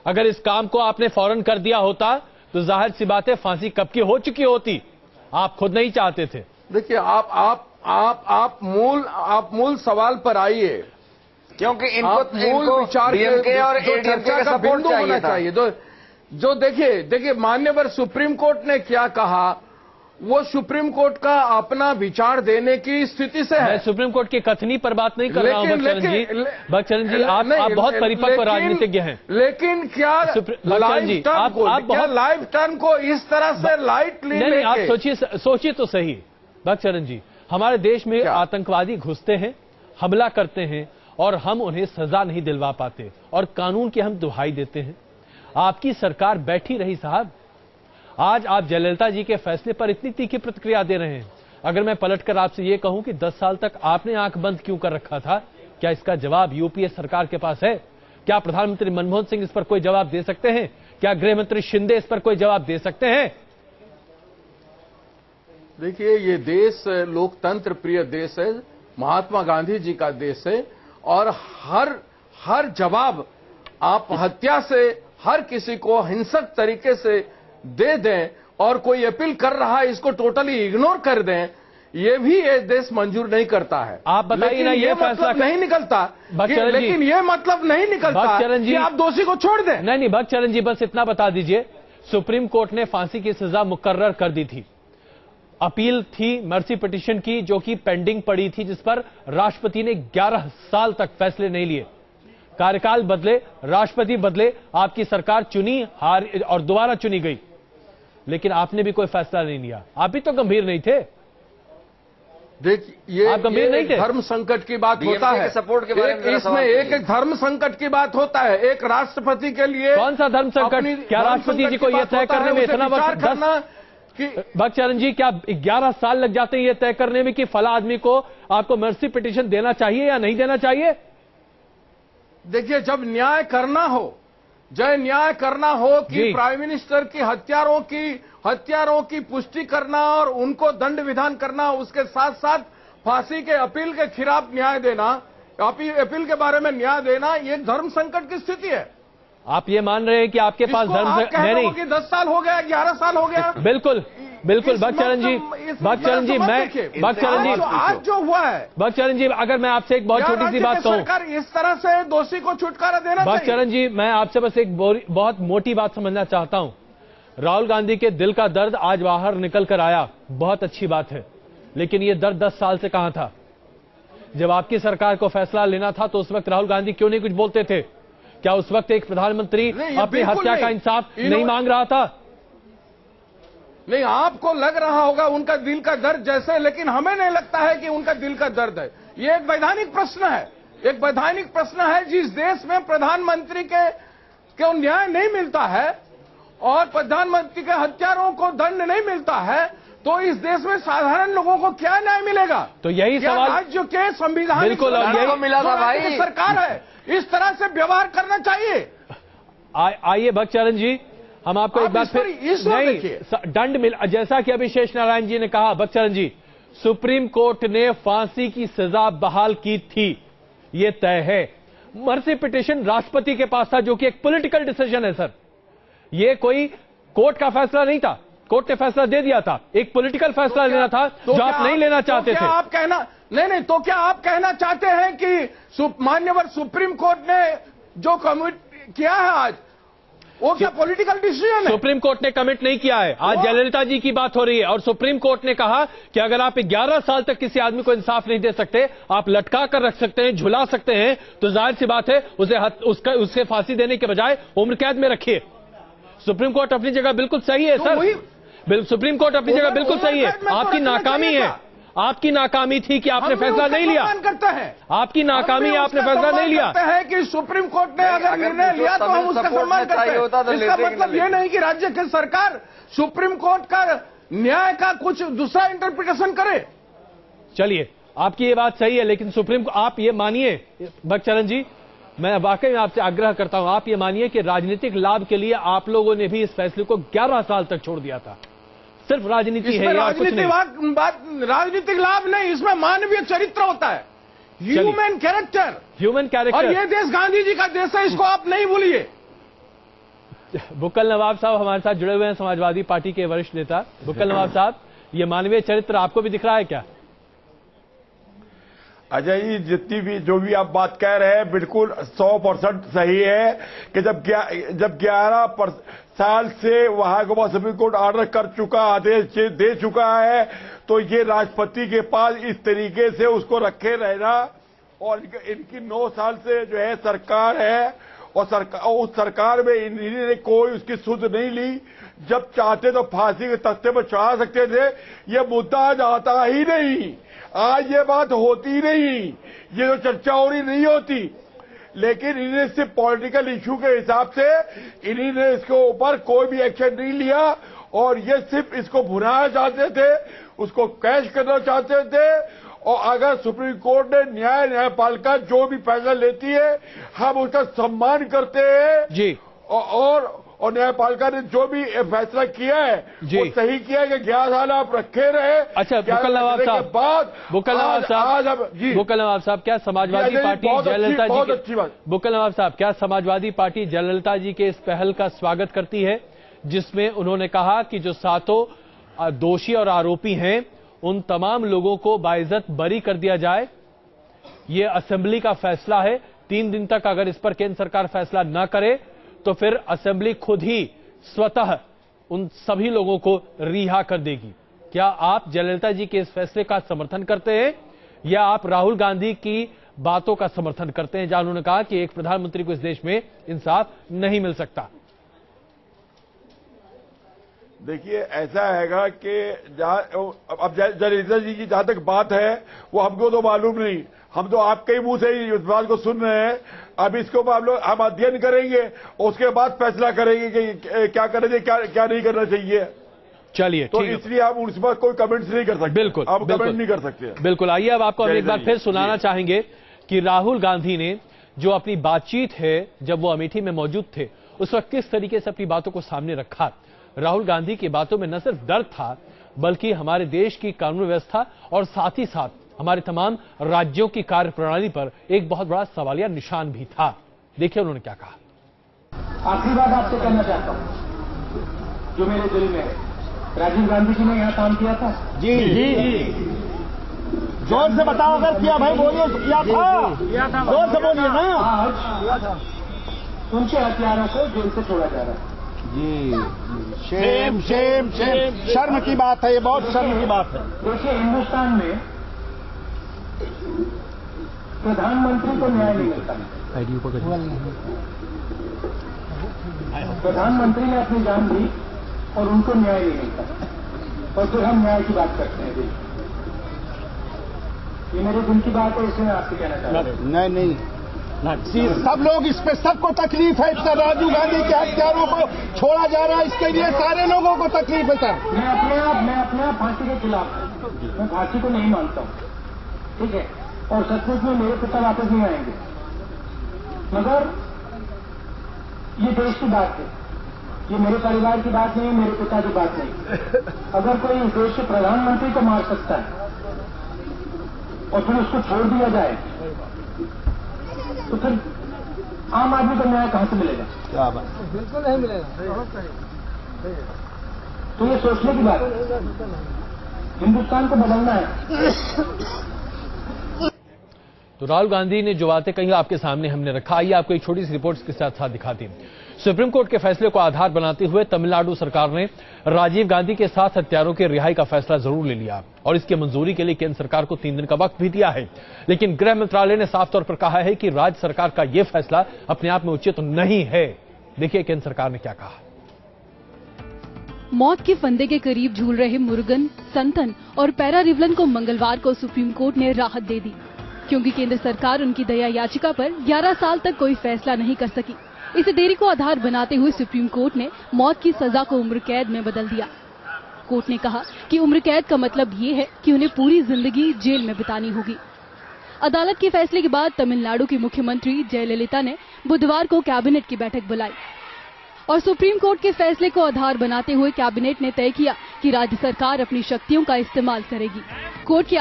अगर इस काम को आपने फौरन कर दिया होता तो जाहिर सी बात है फांसी कब की हो चुकी होती। आप खुद नहीं चाहते थे। देखिए, आप मूल सवाल पर आइए, क्योंकि इनको विचार डीएमके और एडीएमके का सपोर्ट होना चाहिए। जो देखिए माननीय सुप्रीम कोर्ट ने क्या कहा, वो सुप्रीम कोर्ट का अपना विचार देने की स्थिति से है। मैं सुप्रीम कोर्ट की कथनी पर बात नहीं कर रहा हूं भक्तचरण जी, आप बहुत परिपक्व राजनीतिज्ञ हैं। लेकिन क्या लाइफ टर्म को इस तरह से लाइटली नहीं, आप सोचिए तो सही भक्तचरण जी। हमारे देश में आतंकवादी घुसते हैं, हमला करते हैं और हम उन्हें सजा नहीं दिलवा पाते और कानून की हम दुहाई देते हैं। आपकी सरकार बैठी रही साहब। आज आप जयललिता जी के फैसले पर इतनी तीखी प्रतिक्रिया दे रहे हैं। अगर मैं पलटकर आपसे यह कहूं कि 10 साल तक आपने आंख बंद क्यों कर रखा था, क्या इसका जवाब यूपीए सरकार के पास है? क्या प्रधानमंत्री मनमोहन सिंह इस पर कोई जवाब दे सकते हैं? क्या गृह मंत्री शिंदे इस पर कोई जवाब दे सकते हैं? देखिए, ये देश लोकतंत्र प्रिय देश है, महात्मा गांधी जी का देश है और हर जवाब आप हत्या से हर किसी को हिंसक तरीके से दे दें और कोई अपील कर रहा है इसको टोटली इग्नोर कर दें, ये भी ये देश मंजूर नहीं करता है। आप बताइए ना, ये फैसला नहीं निकलता, लेकिन ये मतलब नहीं निकलता कि आप दोषी को छोड़ दें। नहीं भक्तचरण जी, बस इतना बता दीजिए, सुप्रीम कोर्ट ने फांसी की सजा मुकर्रर कर दी थी। अपील थी, मर्सी पिटीशन की, जो कि पेंडिंग पड़ी थी, जिस पर राष्ट्रपति ने 11 साल तक फैसले नहीं लिए। कार्यकाल बदले, राष्ट्रपति बदले, आपकी सरकार चुनी, हार और दोबारा चुनी गई, लेकिन आपने भी कोई फैसला नहीं लिया। आप भी तो गंभीर नहीं थे। देखिए, आप गंभीर नहीं थे। धर्म संकट की बात होता है, सपोर्ट के बारे में इसमें एक धर्म संकट की बात होता है। एक राष्ट्रपति के लिए कौन सा धर्म संकट? क्या राष्ट्रपति जी को यह तय करने में इतना वक्त करना कि भक्तचरण जी, क्या 11 साल लग जाते हैं यह तय करने में कि फला आदमी को आपको मर्सी पिटीशन देना चाहिए या नहीं देना चाहिए? देखिए, जब न्याय करना हो कि प्राइम मिनिस्टर की हत्यारों की पुष्टि करना और उनको दंड विधान करना, उसके साथ साथ फांसी के अपील के खिलाफ न्याय देना, अपील के बारे में न्याय देना, ये धर्म संकट की स्थिति है। आप ये मान रहे हैं कि आपके पास धर्म नहीं? कि 10 साल हो गया, 11 साल हो गया। बिल्कुल भक्तचरण जी, आज जो हुआ है, भक्तचरण जी, अगर मैं आपसे एक बहुत छोटी सी बात कहूं, सरकार इस तरह से दोषी को छुटकारा देना चाहिए। भक्तचरण जी, मैं आपसे बस एक बहुत मोटी बात समझना चाहता हूं। राहुल गांधी के दिल का दर्द आज बाहर निकल कर आया, बहुत अच्छी बात है, लेकिन ये दर्द 10 साल से कहां था? जब आपकी सरकार को फैसला लेना था तो उस वक्त राहुल गांधी क्यों नहीं कुछ बोलते थे? क्या उस वक्त एक प्रधानमंत्री अपनी हत्या का इंसाफ नहीं मांग रहा था? नहीं, आपको लग रहा होगा उनका दिल का दर्द जैसे, लेकिन हमें नहीं लगता है कि उनका दिल का दर्द है। ये एक वैधानिक प्रश्न है। जिस देश में प्रधानमंत्री को न्याय नहीं मिलता है और प्रधानमंत्री के हत्यारों को दंड नहीं मिलता है, तो इस देश में साधारण लोगों को क्या न्याय मिलेगा? तो यही सवाल राज्य के संविधान बिल्कुल यही मिला था भाई। सरकार है, इस तरह से व्यवहार करना चाहिए। आइए भक्तचरण जी, हम आपको एक बात फिर दंड मिल, जैसा कि अभी शेष नारायण जी ने कहा, भक्तचरण जी, सुप्रीम कोर्ट ने फांसी की सजा बहाल की थी, यह तय है। मर्सी पिटीशन राष्ट्रपति के पास था, जो कि एक पॉलिटिकल डिसीजन है सर। यह कोई कोर्ट का फैसला नहीं था, कोर्ट ने फैसला दे दिया था। एक पॉलिटिकल फैसला लेना था जो आप नहीं लेना चाहते थे। आप कहना नहीं, तो क्या आप कहना चाहते हैं कि माननीय सुप्रीम कोर्ट ने जो कमिट किया है आज, वो क्या पॉलिटिकल डिसीजन है? सुप्रीम कोर्ट ने कमिट नहीं किया है। आज जयललिता जी की बात हो रही है और सुप्रीम कोर्ट ने कहा कि अगर आप 11 साल तक किसी आदमी को इंसाफ नहीं दे सकते, आप लटका कर रख सकते हैं, झुला सकते हैं, तो जाहिर सी बात है उससे फांसी देने के बजाय उम्र कैद में रखिए। सुप्रीम कोर्ट अपनी जगह बिल्कुल सही है सर, सुप्रीम कोर्ट अपनी जगह बिल्कुल सही है। आपकी नाकामी है, आपकी नाकामी थी कि आपने फैसला नहीं लिया। आपकी नाकामी है, आपने फैसला नहीं लिया है कि सुप्रीम कोर्ट ने अगर निर्णय लिया तो हम उसका सम्मान करते हैं। इसका मतलब ये नहीं कि राज्य की सरकार सुप्रीम कोर्ट का न्याय का कुछ दूसरा इंटरप्रिटेशन करे। चलिए, आपकी ये बात सही है, लेकिन सुप्रीम को आप ये मानिए भक्तचरण जी, मैं वाकई में आपसे आग्रह करता हूं, आप ये मानिए कि राजनीतिक लाभ के लिए आप लोगों ने भी इस फैसले को 11 साल तक छोड़ दिया था। सिर्फ राजनीति है या कुछ नहीं? राजनीतिक लाभ नहीं, इसमें मानवीय चरित्र होता है, ह्यूमन कैरेक्टर। और ये देश गांधी जी का देश है, इसको आप नहीं भूलिए। बुक्कल नवाब साहब हमारे साथ जुड़े हुए हैं, समाजवादी पार्टी के वरिष्ठ नेता। बुक्कल नवाब साहब, ये मानवीय चरित्र आपको भी दिख रहा है क्या? अजय जी, जितनी भी जो भी आप बात कह रहे हैं बिल्कुल 100% सही है कि जब 11 साल से वहां को सुप्रीम कोर्ट ऑर्डर कर चुका, आदेश दे चुका है, तो ये राष्ट्रपति के पास इस तरीके से उसको रखे रहना, और इनकी 9 साल से जो है सरकार है, और उस सरकार में इन्होंने कोई उसकी सुध नहीं ली। जब चाहते तो फांसी के तख्ते पर चढ़ा सकते थे। ये मुद्दा आज आता ही नहीं, आज ये बात होती नहीं, ये जो चर्चा हो रही नहीं होती। लेकिन इन्हें सिर्फ पॉलिटिकल इशू के हिसाब से इन्होंने इसके ऊपर कोई भी एक्शन नहीं लिया, और ये सिर्फ इसको भुनाना चाहते थे, उसको कैश करना चाहते थे। और अगर सुप्रीम कोर्ट ने न्यायपालिका जो भी फैसला लेती है हम उसका सम्मान करते हैं जी, और न्यायपालिका ने जो भी फैसला किया है वो सही किया है कि 11 साल आप रखे रहे। अच्छा, बुक्कल नवाब साहब, बुक्कल नवाब साहब, क्या समाजवादी पार्टी जयललिता जी, बहुत अच्छी बात, बुक्कल नवाब साहब, क्या समाजवादी पार्टी जयललिता जी के इस पहल का स्वागत करती है, जिसमें उन्होंने कहा कि जो 7 दोषी और आरोपी हैं उन तमाम लोगों को बाइज्जत बरी कर दिया जाए? ये असेंबली का फैसला है, 3 दिन तक अगर इस पर केंद्र सरकार फैसला न करे तो फिर असेंबली खुद ही स्वतः उन सभी लोगों को रिहा कर देगी। क्या आप जयललिता जी के इस फैसले का समर्थन करते हैं, या आप राहुल गांधी की बातों का समर्थन करते हैं, जहां उन्होंने कहा कि एक प्रधानमंत्री को इस देश में इंसाफ नहीं मिल सकता? देखिए, ऐसा हैगा कि अब जयललिता जी की जहां तक बात है वो हमको तो मालूम नहीं, हम तो आपके ही मुंह से ही इस बात को सुन रहे हैं। अब इसको हम अध्ययन करेंगे, उसके बाद फैसला करेंगे कि क्या करना चाहिए, क्या नहीं करना चाहिए। चलिए, तो इसलिए आप उस पर कोई कमेंट्स नहीं कर सकते। बिल्कुल, आप कमेंट नहीं कर सकते। बिल्कुल। आइए अब आपको हम एक बार फिर सुनाना चाहेंगे कि राहुल गांधी ने जो अपनी बातचीत है, जब वो अमेठी में मौजूद थे, उस वक्त किस तरीके से अपनी बातों को सामने रखा। राहुल गांधी की बातों में न सिर्फ दर्द था, बल्कि हमारे देश की कानून व्यवस्था और साथ ही साथ हमारे तमाम राज्यों की कार्यप्रणाली पर एक बहुत बड़ा सवालिया निशान भी था। देखिए उन्होंने क्या कहा। आखिरी बात आपसे कहना चाहता हूं, जो मेरे दिल में है, राजीव गांधी जी ने यहां काम किया था। जी जी, जोर से बताओ अगर किया भाई, बोलिए किया था, जोर से बोलिए ना। आज उनके हथियारों को जेल से छोड़ा जा रहा है। जी, शेम शेम शेम, शर्म की बात है, ये बहुत शर्म की बात है। देखिए, हिंदुस्तान में प्रधानमंत्री को न्याय नहीं मिलता। प्रधानमंत्री ने अपनी जान दी और उनको न्याय नहीं मिलता, और फिर हम न्याय की बात करते हैं। ये मेरे दिल की बात है, इसे मैं आपसे कहना चाहता हूं। नहीं, सब लोग इस पे, सबको तकलीफ है। सर, राजीव गांधी के हत्यारों को छोड़ा जा रहा है, इसके लिए सारे लोगों को तकलीफ है। सर, मैं अपने आप फांसी के खिलाफ हूं, मैं फांसी को नहीं मानता हूं, ठीक है, और सचमुच में मेरे पिता वापस नहीं आएंगे, मगर ये देश की बात है, ये मेरे परिवार की बात नहीं है, मेरे पिता की बात नहीं। अगर कोई इस देश के प्रधानमंत्री को मार सकता है और फिर उसको छोड़ दिया जाए, तो फिर आम आदमी को न्याय कहां से मिलेगा? क्या बात, बिल्कुल नहीं मिलेगा। तो ये सोचने की बात है, हिंदुस्तान को बदलना है। तो राहुल गांधी ने जो बातें कही आपके सामने हमने रखा। आइए आपको एक छोटी सी रिपोर्ट के साथ दिखाते हैं। सुप्रीम कोर्ट के फैसले को आधार बनाते हुए तमिलनाडु सरकार ने राजीव गांधी के 7 हत्यारों के रिहाई का फैसला जरूर ले लिया, और इसकी मंजूरी के लिए केंद्र सरकार को 3 दिन का वक्त भी दिया है। लेकिन गृह मंत्रालय ने साफ तौर पर कहा है कि राज्य सरकार का यह फैसला अपने आप में उचित नहीं है। देखिए केंद्र सरकार ने क्या कहा। मौत के फंदे के करीब झूल रहे मुरुगन, संतन और पैरा रिवलन को मंगलवार को सुप्रीम कोर्ट ने राहत दे दी, क्योंकि केंद्र सरकार उनकी दया याचिका पर 11 साल तक कोई फैसला नहीं कर सकी। इसे देरी को आधार बनाते हुए सुप्रीम कोर्ट ने मौत की सजा को उम्र कैद में बदल दिया। कोर्ट ने कहा कि उम्र कैद का मतलब ये है कि उन्हें पूरी जिंदगी जेल में बितानी होगी। अदालत के फैसले के बाद तमिलनाडु की मुख्यमंत्री जयललिता ने बुधवार को कैबिनेट की बैठक बुलाई, और सुप्रीम कोर्ट के फैसले को आधार बनाते हुए कैबिनेट ने तय किया कि राज्य सरकार अपनी शक्तियों का इस्तेमाल करेगी। कोर्ट के